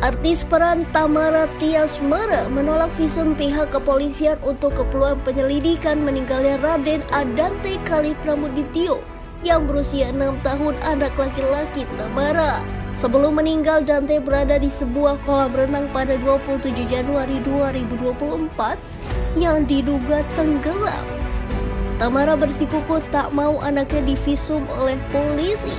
Artis peran Tamara Tiasmara menolak visum pihak kepolisian untuk keperluan penyelidikan meninggalnya Raden Adante Kali Pramudityo yang berusia 6 tahun, anak laki-laki Tamara. Sebelum meninggal, Dante berada di sebuah kolam renang pada 27 Januari 2024 yang diduga tenggelam. Tamara bersikukuh tak mau anaknya divisum oleh polisi,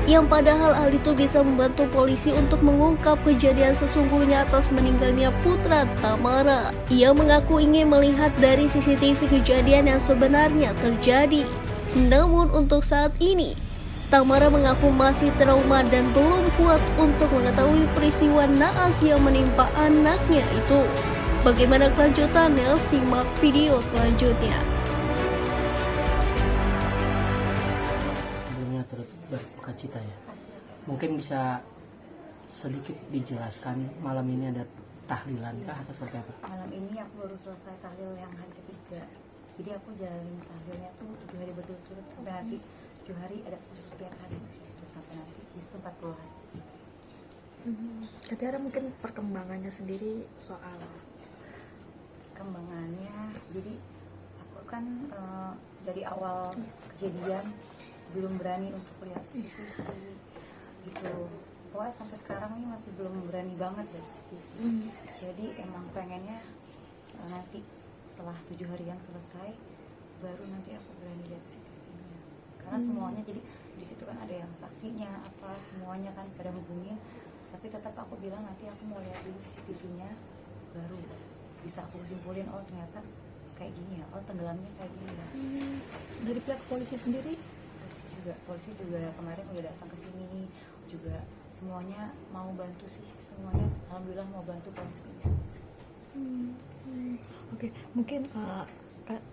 yang padahal hal itu bisa membantu polisi untuk mengungkap kejadian sesungguhnya atas meninggalnya putra Tamara. Ia mengaku ingin melihat dari CCTV kejadian yang sebenarnya terjadi. Namun untuk saat ini, Tamara mengaku masih trauma dan belum kuat untuk mengetahui peristiwa naas yang menimpa anaknya itu. Bagaimana kelanjutannya? Simak video selanjutnya. Turut berduka-cita ya. Mungkin bisa sedikit dijelaskan, malam ini ada tahlilan kah atau seperti apa? Malam ini aku baru selesai tahlil yang hari ketiga. Jadi aku jalanin tahlilnya tuh 7 hari berturut-turut sampai nanti 7 hari ada terus setiap hari terus sampai nanti itu 40 hari. Kira-kira mungkin perkembangannya sendiri soal Kembangannya, jadi aku kan dari awal kejadian belum berani untuk lihat CCTV gitu. Soalnya sampai sekarang ini masih belum berani banget lihat CCTV. Jadi emang pengennya nanti setelah 7 hari yang selesai baru nanti aku berani lihat CCTV-nya. Karena semuanya, jadi di situ kan ada yang saksinya apa semuanya kan pada hubungin. Tapi tetap aku bilang nanti aku mau lihat dulu CCTV-nya baru bisa aku simpulin, oh ternyata kayak gini ya, oh tenggelamnya kayak gini ya. dari pihak polisi sendiri. Polisi juga kemarin udah datang ke sini juga, semuanya mau bantu sih, semuanya alhamdulillah mau bantu proses ini. Oke, mungkin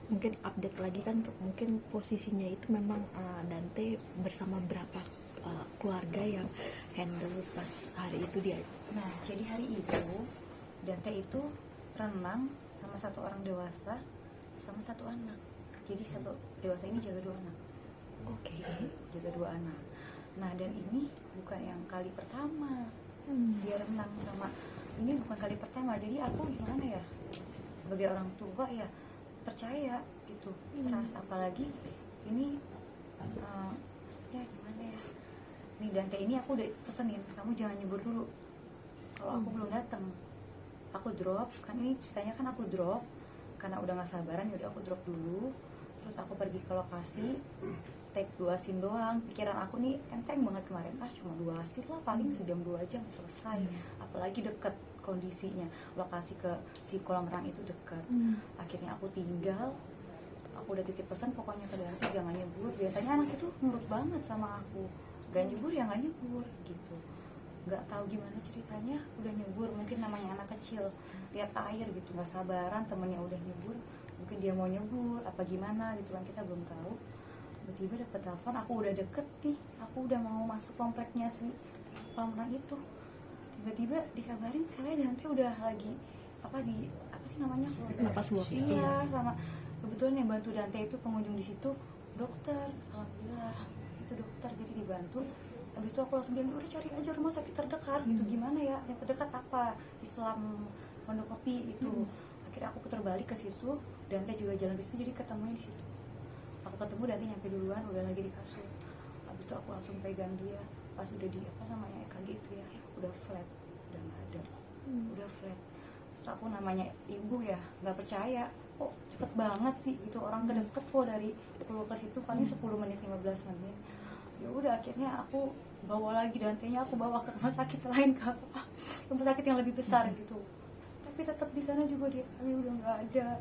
mungkin update lagi kan, mungkin posisinya itu memang Dante bersama berapa keluarga yang handle pas hari itu dia. Nah, jadi hari itu Dante itu renang sama satu orang dewasa sama satu anak. Jadi satu dewasa ini jaga 2 anak. Oke. Jaga 2 anak. Nah, dan ini bukan yang kali pertama dia renang sama, ini bukan kali pertama. Jadi aku gimana ya, sebagai orang tua ya percaya gitu. Terus apalagi ini ya gimana ya, nih Dante ini aku udah pesenin, kamu jangan nyebur dulu kalau aku belum datang. Aku drop, kan ini ceritanya kan aku drop karena udah gak sabaran, yaudah aku drop dulu. Terus aku pergi ke lokasi, take 2 scene doang. Pikiran aku nih enteng banget kemarin, cuma 2 scene lah, paling sejam 2 jam selesai. Apalagi deket kondisinya, lokasi ke si kolam renang itu deket. Akhirnya aku tinggal, aku udah titip pesan pokoknya ke Dante jangan nyebur. Biasanya anak itu nurut banget sama aku, gak nyebur ya gak nyebur gitu. Gak tahu gimana ceritanya udah nyebur, mungkin namanya anak kecil lihat air gitu gak sabaran, temennya udah nyebur, mungkin dia mau nyebur apa gimana gitu kan, kita belum tahu. Tiba-tiba dapet telepon, aku udah deket nih, aku udah mau masuk kompleknya si kolam renang itu. Tiba-tiba dikabarin saya Dante udah lagi apa sih namanya, Napas buah. Iya, sama kebetulan yang bantu Dante itu pengunjung di situ dokter, alhamdulillah itu dokter, jadi dibantu. Habis itu aku langsung bilang udah cari aja rumah sakit terdekat gitu. Gimana ya yang terdekat, apa Islam Pondokopi itu. Akhirnya aku putar balik ke situ, Dante juga jalan di situ, jadi ketemunya di situ. Aku ketemu Dante nyampe duluan, udah lagi di kasur. Habis itu aku langsung pegang dia, pas udah di apa namanya EKG itu ya, udah flat, udah nggak ada, udah flat. Terus aku namanya ibu ya nggak percaya, kok cepet banget sih itu, orang kedeket kok dari Pulau ke situ paling 10 menit 15 menit. Ya udah akhirnya aku bawa lagi Dantenya, aku bawa ke rumah sakit lain, ke rumah sakit yang lebih besar gitu. Tapi tetap di sana juga dia kali udah nggak ada.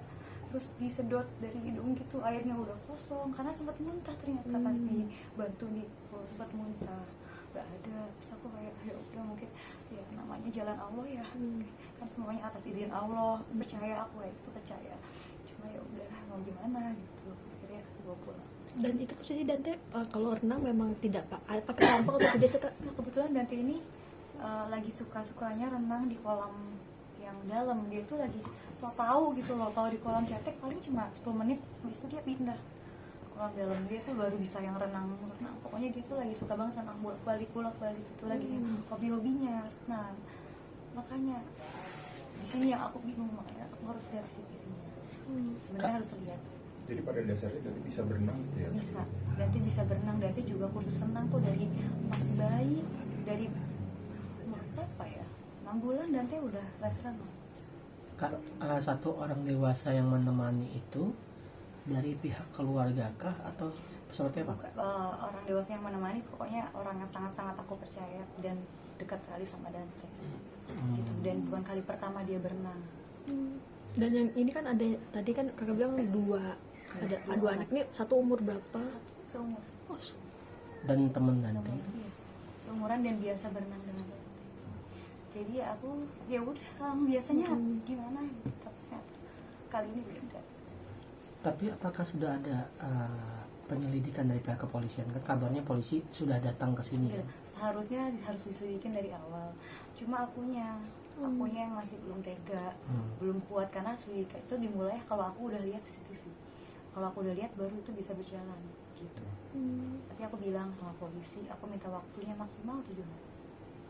Terus disedot dari hidung gitu, airnya udah kosong karena sempat muntah ternyata pas dibantu nih, sempat muntah nggak ada. Terus aku kayak ya udah mungkin ya namanya jalan Allah ya, kan semuanya atas izin Allah, percaya aku ya itu percaya. Cuma ya udah mau gimana gitu, akhirnya aku bawa pulang. Dan itu posisi Dante kalau renang memang tidak pakai tampang atau biasa? Nah, kebetulan Dante ini lagi suka-sukanya renang di kolam yang dalam. Dia tuh lagi so tau gitu loh, kalau di kolam cetek paling cuma 10 menit, habis itu dia pindah kolam dalam. Dia tuh baru bisa yang renang. Pokoknya dia tuh lagi suka banget renang, bolak balik itu lagi hobi-hobinya renang. makanya di sini yang aku bingung, makanya aku harus lihat CCTV-nya. Sebenarnya harus lihat. Jadi pada dasarnya Dante bisa berenang gitu ya? Bisa, Dante bisa berenang. Dante juga kursus renang tuh dari masih bayi, dari umur berapa ya, 6 bulan Dante udah les renang. Kak, satu orang dewasa yang menemani itu dari pihak keluarga kah atau seperti apa? Orang dewasa yang menemani, pokoknya orang yang sangat-sangat aku percaya dan dekat sekali sama Dante gitu. Dan bukan kali pertama dia berenang. Dan yang ini kan ada, tadi kan kakak bilang ada dua anak nih, satu umur berapa? Seumur. Oh, Dan teman Dante. Iya. Seumuran dan biasa berenang dengan Dante. Jadi aku ya udah biasanya gimana gitu. Tapi ternyata kali ini beda. Tapi apakah sudah ada penyelidikan dari pihak kepolisian? Kan kabarnya polisi sudah datang ke sini Iya, kan? seharusnya harus diselidikin dari awal. Cuma akunya yang masih belum tega, belum kuat, karena selidiki itu dimulai kalau aku udah lihat CCTV. Kalau aku udah lihat baru itu bisa berjalan gitu. Tapi aku bilang sama polisi, aku minta waktunya maksimal 7 hari.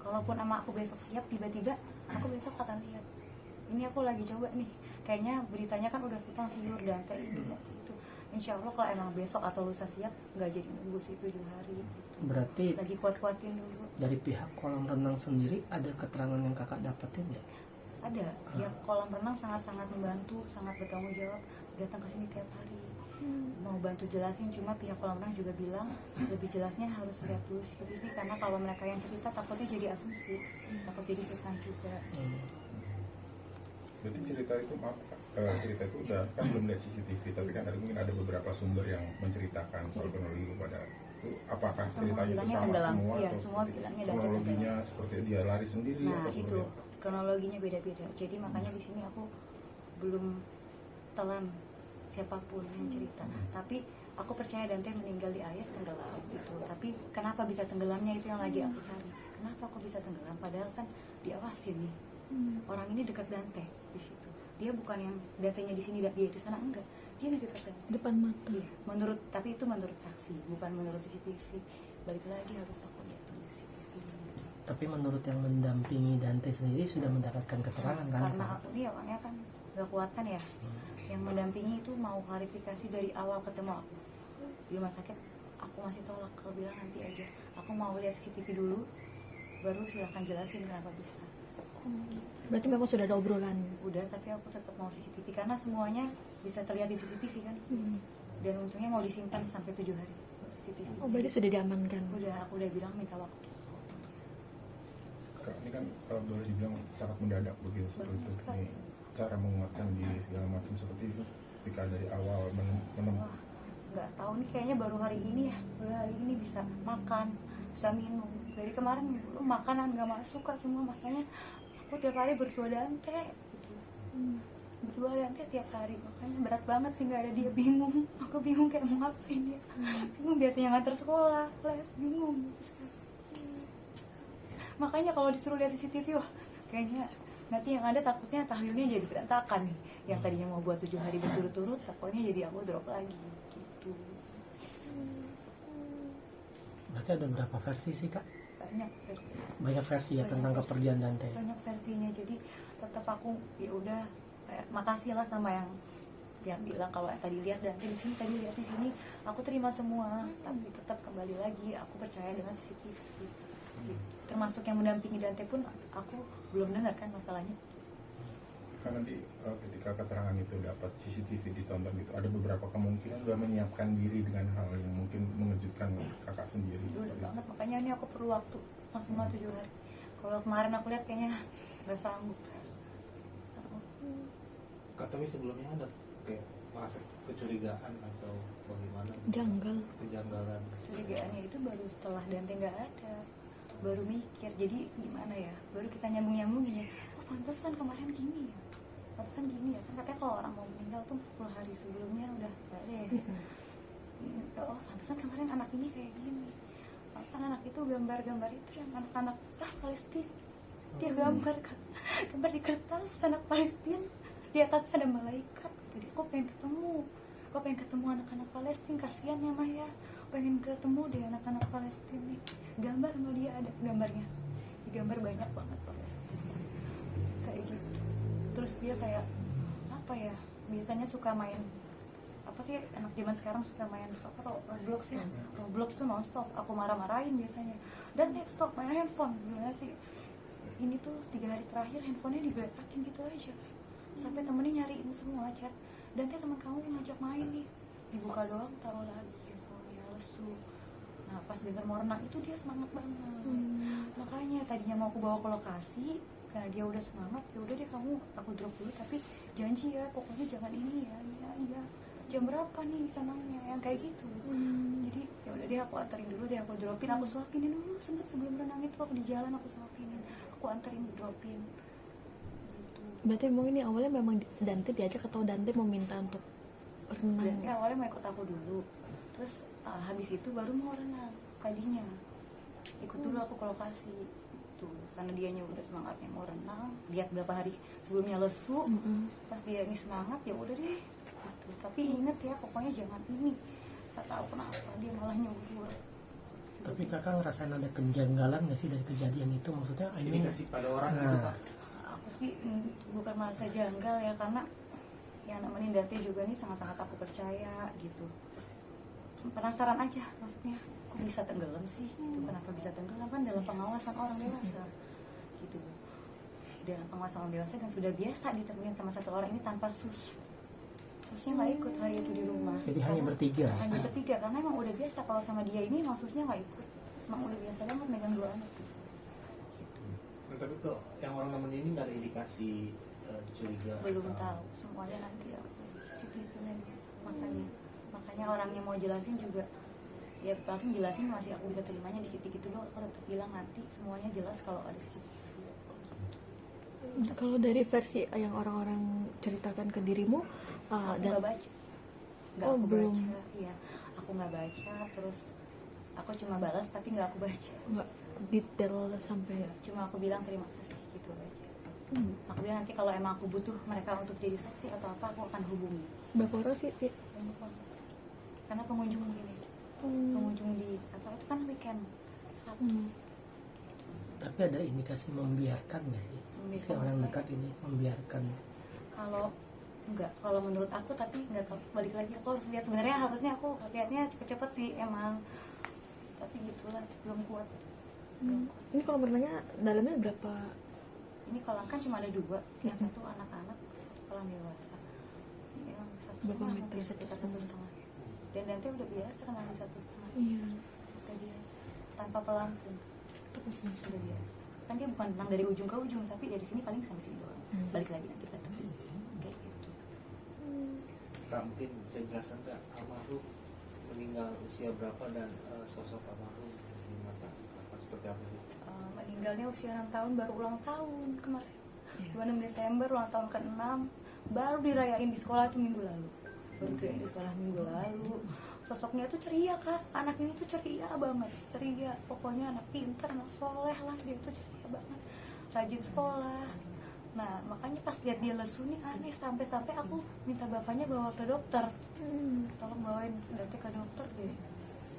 Kalaupun sama aku besok siap, tiba-tiba aku besok akan lihat. Ini aku lagi coba nih, kayaknya beritanya kan udah simpang siur Dante ini Dante itu. Insya Allah kalau emang besok atau lusa siap, nggak jadi nunggu sih 7 hari gitu. Berarti Lagi kuat-kuatin dulu. dari pihak kolam renang sendiri ada keterangan yang kakak dapetin ya? Ada, ya kolam renang sangat-sangat membantu, sangat bertanggung jawab, datang ke sini tiap hari. Mau bantu jelasin, cuma pihak kolam renang juga bilang lebih jelasnya harus lihat dulu CCTV, karena kalau mereka yang cerita takutnya jadi asumsi, takut jadi fitnah juga. Berarti cerita itu cerita itu udah kan belum lihat CCTV, tapi kan mungkin ada beberapa sumber yang menceritakan soal kronologi kepada itu. Apakah Semua ceritanya itu bilangnya sama tenggelam. semua Iya, atau semua seperti bilangnya Dante kronologinya seperti dia lari sendiri Nah atau seperti itu apa? kronologinya beda-beda. Jadi makanya di sini aku belum telan siapapun yang cerita. Tapi aku percaya Dante meninggal di air tenggelam gitu. Tapi kenapa bisa tenggelamnya itu yang lagi aku cari. Kenapa aku bisa tenggelam? Padahal kan diawasin nih. Orang ini dekat Dante di situ. Dia bukan yang Dante-nya di sini, dia di sana, enggak. Dia di dekat Dante. depan mata. Iya, tapi itu menurut saksi, bukan menurut CCTV. Balik lagi harus aku lihat dulu CCTV. Tapi menurut yang mendampingi Dante sendiri sudah mendapatkan keterangan kan? Karena aku ini orangnya kan gak kuat kan ya. Yang mendampingi itu mau klarifikasi dari awal ketemu aku di rumah sakit. Aku masih tolak, aku bilang nanti aja. Aku mau lihat CCTV dulu, baru silahkan jelasin kenapa bisa. Berarti memang sudah ada obrolan. Udah, tapi aku tetap mau CCTV karena semuanya bisa terlihat di CCTV kan. Dan untungnya mau disimpan sampai 7 hari CCTV. Oh, berarti sudah diamankan. Aku udah bilang minta waktu. Kak, ini kan boleh dibilang sangat mendadak begitu seperti itu. Ini cara menguatkan diri segala macam seperti itu ketika dari awal menemukan. Wah, nggak tahu nih, kayaknya baru hari ini ya, baru hari ini bisa makan, bisa minum. Dari kemarin belum makanan nggak masuk Kak, semua masanya aku tiap hari berdua Dante gitu. Berdua Dante tiap hari, makanya berat banget sih nggak ada dia, bingung. Aku bingung kayak mau ngapain dia. Bingung, biasanya nganter sekolah, les, bingung gitu sekarang. Makanya kalau disuruh lihat CCTV, wah kayaknya nanti yang ada takutnya tahlilnya jadi berantakan nih. Yang tadinya mau buat 7 hari berturut-turut, takutnya jadi aku drop lagi gitu. Berarti ada berapa versi sih kak? Banyak versi ya tentang kepergian Dante. banyak versinya. Jadi tetap aku ya udah kayak makasih lah sama yang bilang kalau tadi lihat Dante di sini, tadi lihat di sini, aku terima semua. Tapi tetap kembali lagi aku percaya dengan CCTV gitu. Termasuk yang mendampingi Dante pun aku belum dengar kan masalahnya. Kan nanti ketika keterangan itu dapat CCTV ditonton gitu, ada beberapa kemungkinan udah menyiapkan diri dengan hal yang mungkin mengejutkan kakak sendiri. Itu udah banget, makanya ini aku perlu waktu maksimal 7 hari. Kalau kemarin aku lihat kayaknya nggak sanggup. Kak, tapi sebelumnya ada kayak merasa kecurigaan atau bagaimana? Janggal. Kejanggalan. Curigaannya itu baru setelah Dante nggak ada, baru mikir. Jadi gimana ya, baru kita nyambung-nyambungin ya, oh pantesan kemarin gini ya, pantesan gini ya. Kan katanya kalau orang mau meninggal tuh 40 hari sebelumnya udah nggak ada ya. Oh pantesan kemarin anak ini kayak gini, pantesan anak itu gambar-gambar itu yang anak-anak Palestina. Dia gambar kan, gambar di kertas anak Palestina, di atasnya ada malaikat. Jadi aku pengen ketemu anak-anak Palestina, kasihan ya Maya, pengen ketemu deh anak-anak Palestina nih. Gambar sama dia ada gambarnya, digambar banyak banget Palestina. terus dia kayak apa ya, biasanya suka main apa sih, anak zaman sekarang suka main apa, Roblox ya, Roblox tuh nonstop. Aku marah-marahin biasanya, dan dia stop main handphone. Gimana sih, ini tuh 3 hari terakhir handphonenya digeletakin gitu aja, sampai temennya nyariin semua chat. Dan dia teman kamu yang ngajak main nih, dibuka doang taruh lagi handphonenya, lesu. Nah pas denger mau renang itu dia semangat banget. Makanya tadinya mau aku bawa ke lokasi, karena dia udah semangat, ya udah deh kamu aku drop dulu, tapi janji ya pokoknya jangan ini ya. Iya jam berapa nih renangnya, yang kayak gitu. Jadi ya udah deh aku anterin dulu deh, aku dropin, aku suapinin dulu. Sempet sebelum renang itu aku di jalan aku suapinin, aku anterin, dropin gitu. Berarti memang ini awalnya memang Dante diajak atau Dante mau minta untuk renang? Dan awalnya mau ikut aku dulu, terus habis itu baru mau renang. Tadinya ikut dulu aku ke lokasi itu, karena dianya udah semangatnya mau renang, lihat berapa hari sebelumnya lesu. Pas dia ini semangat, ya udah deh gitu. Tapi inget ya pokoknya jangan ini. Tak tahu kenapa dia malah nyuruh. Tapi kakak ngerasain ada kejanggalan nggak sih dari kejadian itu? Maksudnya Ini ini kasih pada orang gitu Kak. Aku sih bukan merasa janggal ya, karena yang nemenin Dante juga nih sangat-sangat aku percaya gitu. Penasaran aja, maksudnya kok bisa tenggelam sih? Itu kenapa bisa tenggelam, kan dalam pengawasan orang dewasa gitu. Dalam pengawasan orang dewasa dan sudah biasa ditemenin sama satu orang ini tanpa susnya nggak ikut hari itu di rumah. Jadi hanya bertiga. Hanya bertiga, karena emang udah biasa kalau sama dia ini emang susnya nggak ikut. Emang udah biasa banget megang 2 anak gitu. Nah, tapi kok yang orang nemenin ini nggak ada indikasi curiga? Belum atau- tahu, semuanya nanti aku CCTV-nya dia. Makanya orangnya mau jelasin juga ya paling jelasin masih aku bisa terimanya dikit-dikit dulu. Aku tetap bilang nanti semuanya jelas kalau ada CCTV. Kalau dari versi yang orang-orang ceritakan ke dirimu, Aku dan nggak baca, Oh, aku belum. baca, iya aku nggak baca, terus aku cuma balas tapi nggak aku baca. nggak detail sampai. Cuma aku bilang terima kasih gitu aja. Aku bilang nanti kalau emang aku butuh mereka untuk jadi saksi atau apa, aku akan hubungi. Berapa orang sih? Banyak banget. Karena pengunjung gini, pengunjung di apa itu kan weekend Sabtu. Tapi ada indikasi membiarkan nggak sih? Si Membiarkan orang maksudnya? dekat ini membiarkan. Kalau enggak, kalau menurut aku, tapi nggak tahu, balik lagi aku harus lihat. Sebenarnya harusnya aku lihatnya cepet-cepet sih emang, tapi gitulah belum kuat. Ini kalau berenangnya dalamnya berapa? Ini kolam kan cuma ada 2, yang satu anak-anak, satu kolam dewasa. Ini yang 1,5 Berapa meter? mungkin sekitar 1,5. Dan Dante udah biasa renang di 1,5. Iya. Udah biasa, tanpa pelampung. Udah biasa. Kan dia bukan renang dari ujung ke ujung, tapi dari sini paling sampai sini doang. Balik lagi nanti ke tepi. Kayak gitu. Kak, mungkin bisa jelaskan Kak, almarhum meninggal usia berapa dan sosok almarhum di mata apa seperti apa sih? Meninggalnya usia 6 tahun, baru ulang tahun kemarin. 26 Desember, ulang tahun ke-6. Baru dirayain di sekolah tuh minggu lalu. Baru dirayain di sekolah minggu lalu. Sosoknya tuh ceria Kak, anak ini tuh ceria banget. Ceria, pokoknya anak pintar, anak soleh lah. Dia tuh ceria banget, rajin sekolah. Nah makanya pas lihat dia lesu nih aneh, sampai-sampai aku minta bapaknya bawa ke dokter. Tolong bawain Dante ke dokter deh.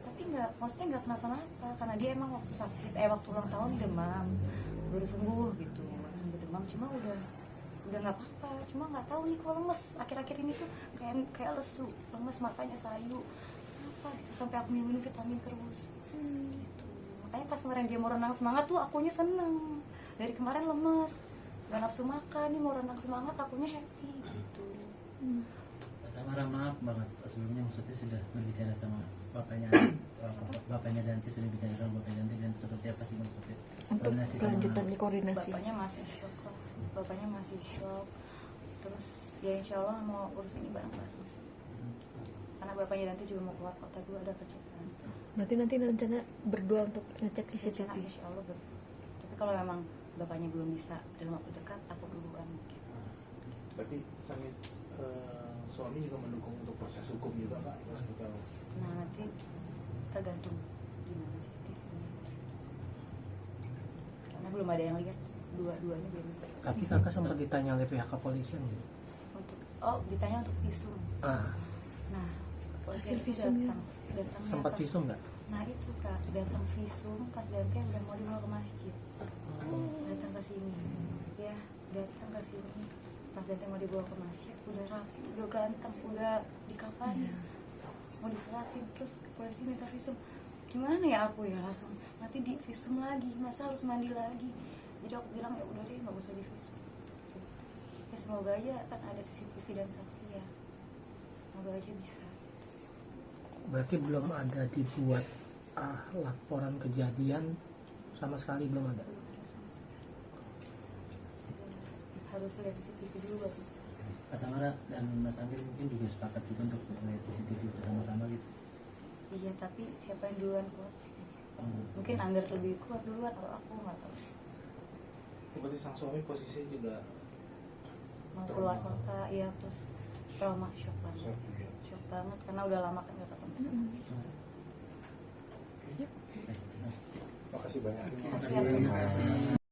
Tapi maksudnya nggak kenapa-napa, karena dia emang waktu sakit, waktu ulang tahun demam, baru sembuh gitu, baru sembuh demam, cuma udah nggak apa-apa, cuma nggak tahu nih kok lemes akhir-akhir ini tuh kayak lesu, lemes, matanya sayu, apa gitu, sampai aku minum vitamin terus. Gitu. Makanya pas kemarin dia mau renang semangat tuh akunya seneng, dari kemarin lemes, gak nafsu makan, nih mau renang semangat akunya happy gitu. Maaf banget sebelumnya, maksudnya sudah berbicara sama bapaknya bapaknya Dante, sudah bicara sama bapaknya Dante dan seperti apa sih maksudnya Untuk koordinasi sama kelanjutannya koordinasi. Bapaknya masih shock lah, bapaknya masih shock. Terus ya insya Allah mau urus ini bareng-bareng sih. Karena bapaknya nanti juga mau keluar kota dulu, ada kerjaan. Berarti nanti rencana berdua untuk ngecek CCTV. Rencana insya Allah tapi kalau memang bapaknya belum bisa dalam waktu dekat, aku duluan mungkin. Berarti suami juga mendukung untuk proses hukum juga Kak? Seperti apa? Nah nanti tergantung gimana CCTV-nya, karena belum ada yang lihat, dua-duanya belum. Tapi kakak sempat ditanya oleh pihak kepolisian gitu. Ditanya untuk visum. Nah polisi Hasil itu visumnya. datang Sempat visum nggak? Nah itu Kak, datang visum pas Dante udah mau dibawa ke masjid. Datang ke sini, ya datang ke sini. pas Dante mau dibawa ke masjid udah rapi, udah ganteng, udah dikafani, mau disolatin, terus polisi minta visum. Gimana ya aku ya, langsung nanti di visum lagi, masa harus mandi lagi. Jadi aku bilang ya udah deh nggak usah di visum. Ya semoga aja kan ada CCTV dan saksi ya, semoga aja bisa. Berarti belum ada dibuat laporan kejadian sama sekali, belum ada. Belum ada sama sekali. Harus lihat CCTV dulu baru. Kak Tamara dan Mas Amir mungkin juga sepakat juga untuk melihat CCTV bersama-sama gitu. Iya, tapi siapa yang duluan kuat? Oh. Mungkin Angger lebih kuat duluan, kalau aku nggak tahu. Berarti sang suami posisinya juga Mau keluar kota, ya terus trauma, shock banget. Iya. Shock banget karena udah lama kan nggak ketemu. Makasih banyak. Terima kasih.